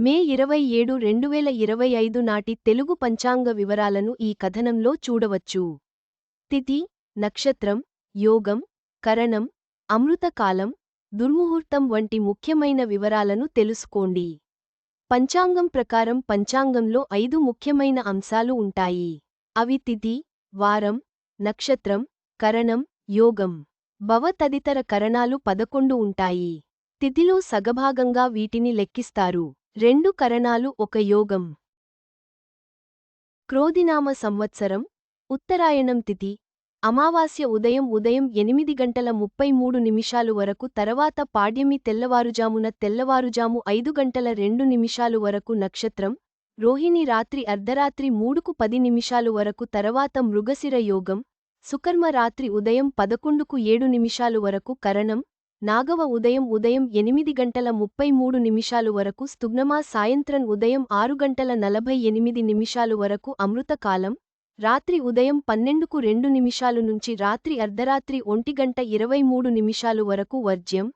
మే 27, 2025 నాటి తెలుగు పంచాంగ వివరాలను ఈ కథనంలో చూడవచ్చు. తిథి, నక్షత్రం, యోగం, కరణం, అమృతకాలం, దుర్ముహూర్తం వంటి ముఖ్యమైన వివరాలను తెలుసుకోండి. పంచాంగం ప్రకారం పంచాంగంలో 5 ముఖ్యమైన అంశాలు ఉంటాయి. అవి తిథి, వారం, నక్షత్రం, కరణం, యోగం. భవ తదితర కరణాలు 11 ఉంటాయి. తిథిలో సగభాగంగా వీటిని లెక్కిస్తారు. 2 కరణాలు ఒక యోగం. క్రోధినామ సంవత్సరం, ఉత్తరాయణం తిథి, అమావాస్య ఉదయం 8:33 వరకు, తర్వాత పాడ్యమి తెల్లవారుజాము 5:02 వరకు, నక్షత్రం, రోహిణి రాత్రి అర్ధరాత్రి 3:10 వరకు, తర్వాత మృగశిర యోగం, సుకర్మ రాత్రి ఉదయం 11:07 వరకు, కరణం, నాగవ ఉదయం 8:33 వరకు, స్తుగ్నమ సాయంత్రం ఉదయం 6:48 వరకు, అమృతకాలం, రాత్రి ఉదయం 12:02 నుంచి రాత్రి అర్ధరాత్రి 1:23 వరకు, వర్జ్యం,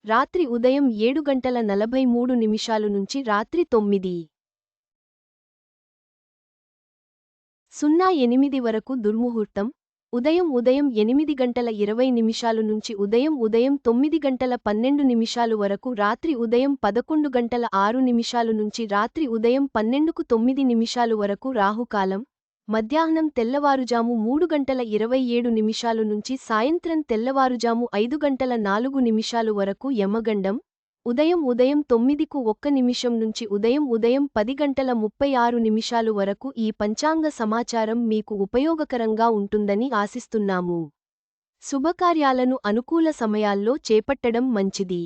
రాత్రి ఉదయం 7:43 నుంచి రాత్రి 9:08 వరకు, దుర్ముహూర్తం, ఉదయం 8:20 నుంచి ఉదయం 9:12 వరకు, రాత్రి ఉదయం 11:06 నుంచి రాత్రి ఉదయం 12:09 వరకు, రాహుకాలం, మధ్యాహ్నం తెల్లవారుజాము 3:27 నుంచి సాయంత్రం తెల్లవారుజాము 5:04 వరకు, యమగండం, ఉదయం 9:01 నుంచి ఉదయం 10:36 వరకు. ఈ పంచాంగ సమాచారం మీకు ఉపయోగకరంగా ఉంటుందని ఆశిస్తున్నాము. శుభకార్యాలను అనుకూల సమయాల్లో చేపట్టడం మంచిది.